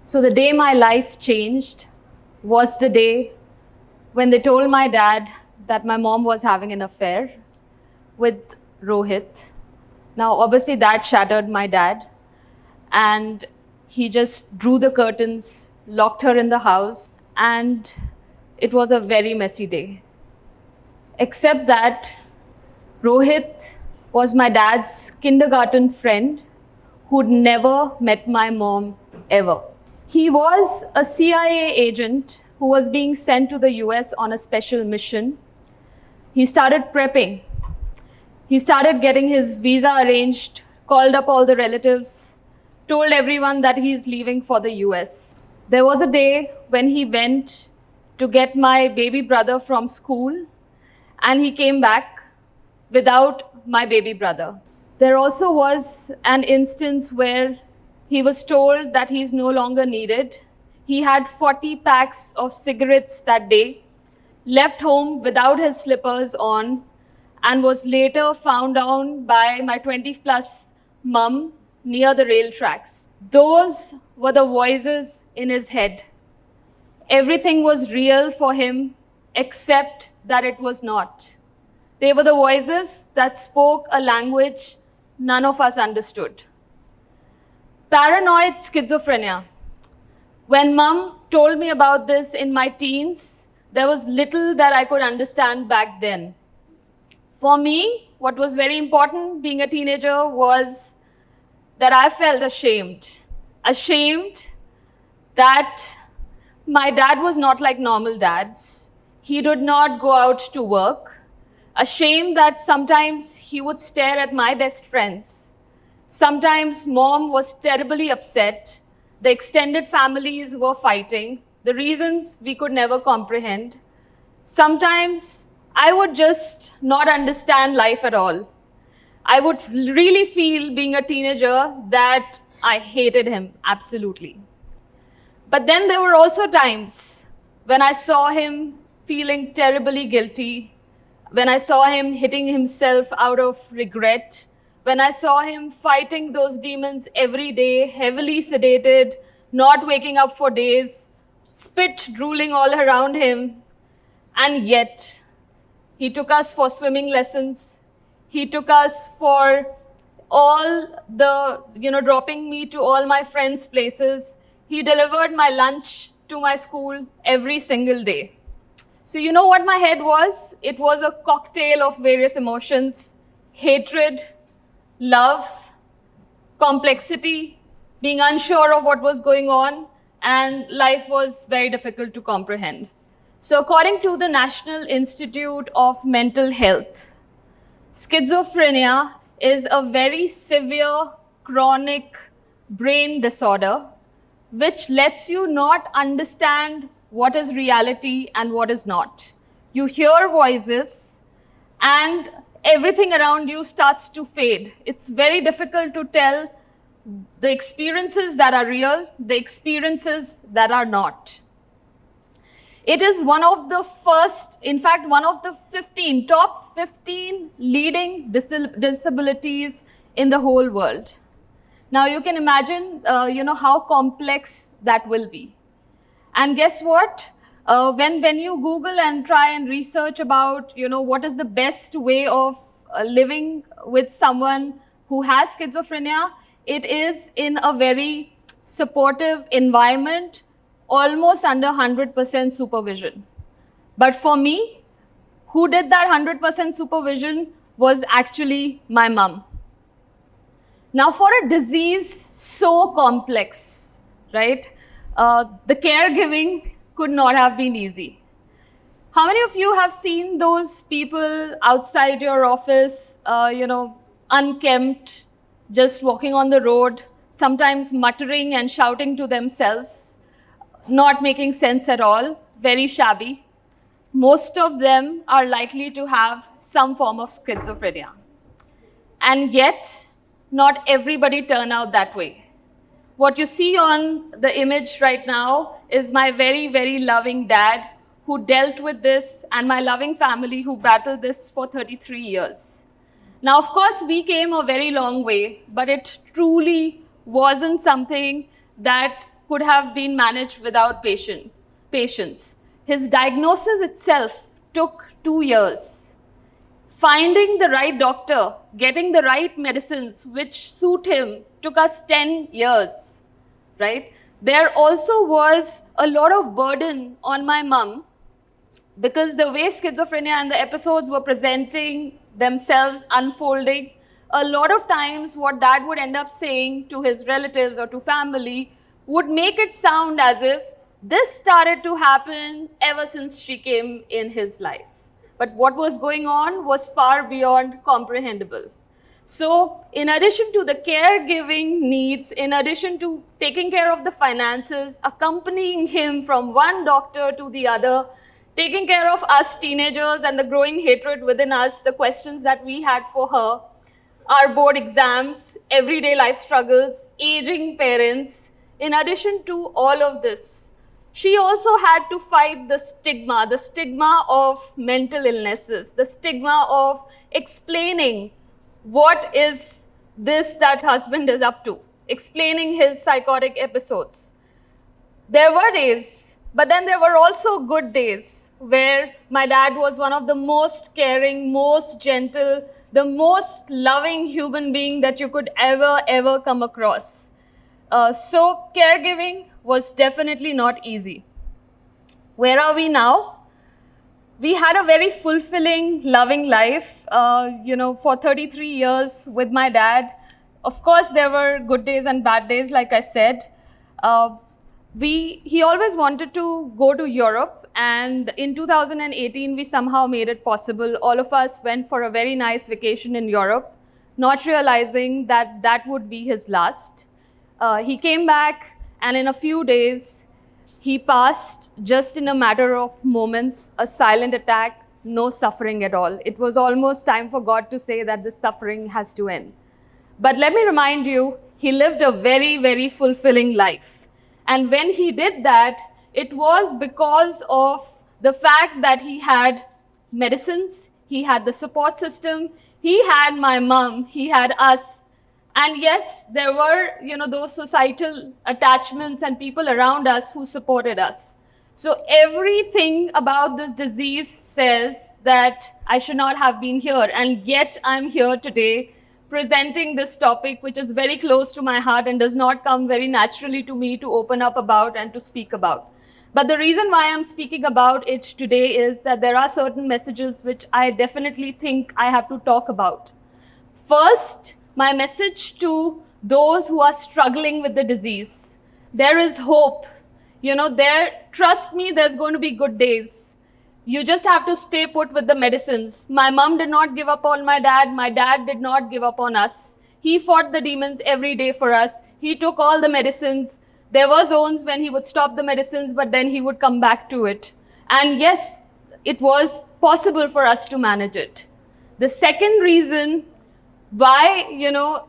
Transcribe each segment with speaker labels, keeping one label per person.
Speaker 1: So the day my life changed was the day when they told my dad that my mom was having an affair with Rohit. Now, obviously, that shattered my dad. And he just drew the curtains, locked her in the house, and it was a very messy day. Except that Rohit was my dad's kindergarten friend who'd never met my mom ever. He was a CIA agent who was being sent to the US on a special mission. He started prepping. He started getting his visa arranged, called up all the relatives, told everyone that he's leaving for the US. There was a day when he went to get my baby brother from school, and he came back without my baby brother. There also was an instance where he was told that he's no longer needed. He had 40 packs of cigarettes that day, left home without his slippers on, and was later found down by my 20-plus mum near the rail tracks. Those were the voices in his head. Everything was real for him, except that it was not. They were the voices that spoke a language none of us understood. Paranoid schizophrenia. When mum told me about this in my teens, there was little that I could understand back then. For me, what was very important being a teenager was that I felt ashamed. Ashamed that my dad was not like normal dads. He did not go out to work. Ashamed that sometimes he would stare at my best friends. Sometimes mom was terribly upset. The extended families were fighting. The reasons we could never comprehend. Sometimes I would just not understand life at all. I would really feel, being a teenager, that I hated him, absolutely. But then there were also times when I saw him feeling terribly guilty, when I saw him hitting himself out of regret, when I saw him fighting those demons every day, heavily sedated, not waking up for days, spit drooling all around him. And yet, he took us for swimming lessons. He took us for all the, dropping me to all my friends' places. He delivered my lunch to my school every single day. So you know what my head was? It was a cocktail of various emotions: hatred, love, complexity, being unsure of what was going on, and life was very difficult to comprehend. So according to the National Institute of Mental Health, schizophrenia is a very severe, chronic brain disorder which lets you not understand what is reality and what is not. You hear voices and everything around you starts to fade. It's very difficult to tell the experiences that are real, the experiences that are not. It is one of the one of the top 15 leading disabilities in the whole world. Now you can imagine, how complex that will be. And guess what? When you Google and try and research about, what is the best way of living with someone who has schizophrenia, it is in a very supportive environment, almost under 100% supervision. But for me, who did that 100% supervision was actually my mum. Now, for a disease so complex, right, the caregiving could not have been easy. How many of you have seen those people outside your office, unkempt, just walking on the road, sometimes muttering and shouting to themselves, not making sense at all, very shabby? Most of them are likely to have some form of schizophrenia. And yet, not everybody turn out that way. What you see on the image right now is my very, very loving dad who dealt with this, and my loving family who battled this for 33 years. Now, of course, we came a very long way, but it truly wasn't something that could have been managed without patience. His diagnosis itself took 2 years. Finding the right doctor, getting the right medicines which suit him took us 10 years, right? There also was a lot of burden on my mum because the way schizophrenia and the episodes were presenting themselves, unfolding, a lot of times what dad would end up saying to his relatives or to family would make it sound as if this started to happen ever since she came in his life. But what was going on was far beyond comprehensible. So in addition to the caregiving needs, in addition to taking care of the finances, accompanying him from one doctor to the other, taking care of us teenagers and the growing hatred within us, the questions that we had for her, our board exams, everyday life struggles, aging parents. In addition to all of this, she also had to fight the stigma of mental illnesses, the stigma of explaining what is this that husband is up to, explaining his psychotic episodes. There were days, but then there were also good days where my dad was one of the most caring, most gentle, the most loving human being that you could ever come across. So caregiving was definitely not easy. Where are we now? We had a very fulfilling, loving life, for 33 years with my dad. Of course, there were good days and bad days, like I said. He always wanted to go to Europe, and in 2018, we somehow made it possible. All of us went for a very nice vacation in Europe, not realizing that that would be his last. He came back, and in a few days, he passed just in a matter of moments, a silent attack, no suffering at all. It was almost time for God to say that this suffering has to end. But let me remind you, he lived a very fulfilling life. And when he did that, it was because of the fact that he had medicines, he had the support system, he had my mom, he had us. And yes, there were, those societal attachments and people around us who supported us. So everything about this disease says that I should not have been here. And yet I'm here today presenting this topic, which is very close to my heart and does not come very naturally to me to open up about and to speak about. But the reason why I'm speaking about it today is that there are certain messages which I definitely think I have to talk about. First, my message to those who are struggling with the disease. There is hope. Trust me, there's going to be good days. You just have to stay put with the medicines. My mom did not give up on my dad did not give up on us. He fought the demons every day for us. He took all the medicines. There were zones when he would stop the medicines, but then he would come back to it. And yes, it was possible for us to manage it. The second reason why,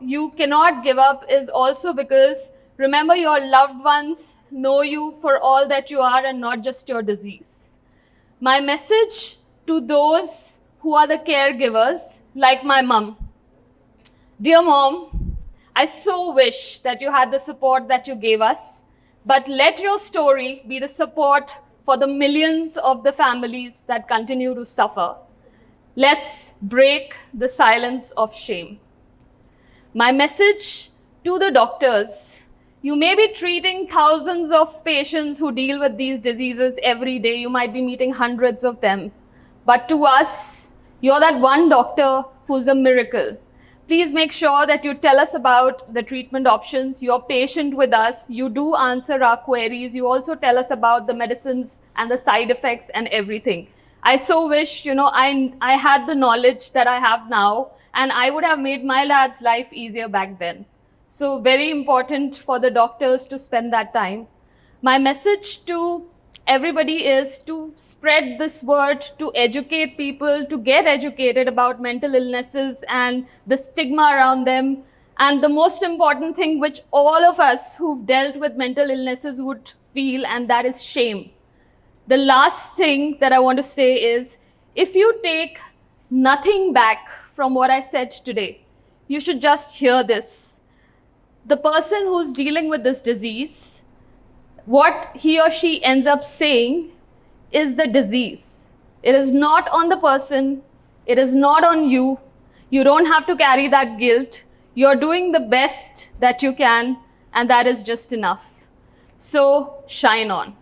Speaker 1: you cannot give up is also because, remember, your loved ones know you for all that you are and not just your disease. My message to those who are the caregivers, like my mom. Dear mom, I so wish that you had the support that you gave us, but let your story be the support for the millions of the families that continue to suffer. Let's break the silence of shame. My message to the doctors: you may be treating thousands of patients who deal with these diseases every day. You might be meeting hundreds of them. But to us, you're that one doctor who's a miracle. Please make sure that you tell us about the treatment options. You're patient with us. You do answer our queries. You also tell us about the medicines and the side effects and everything. I so wish, I had the knowledge that I have now, and I would have made my lad's life easier back then. So very important for the doctors to spend that time. My message to everybody is to spread this word, to educate people, to get educated about mental illnesses and the stigma around them. And the most important thing which all of us who've dealt with mental illnesses would feel, and that is shame. The last thing that I want to say is, if you take nothing back from what I said today, you should just hear this. The person who's dealing with this disease what he or she ends up saying is the disease. It is not on the person. It is not on you. You don't have to carry that guilt. You're doing the best that you can, and that is just enough. So shine on.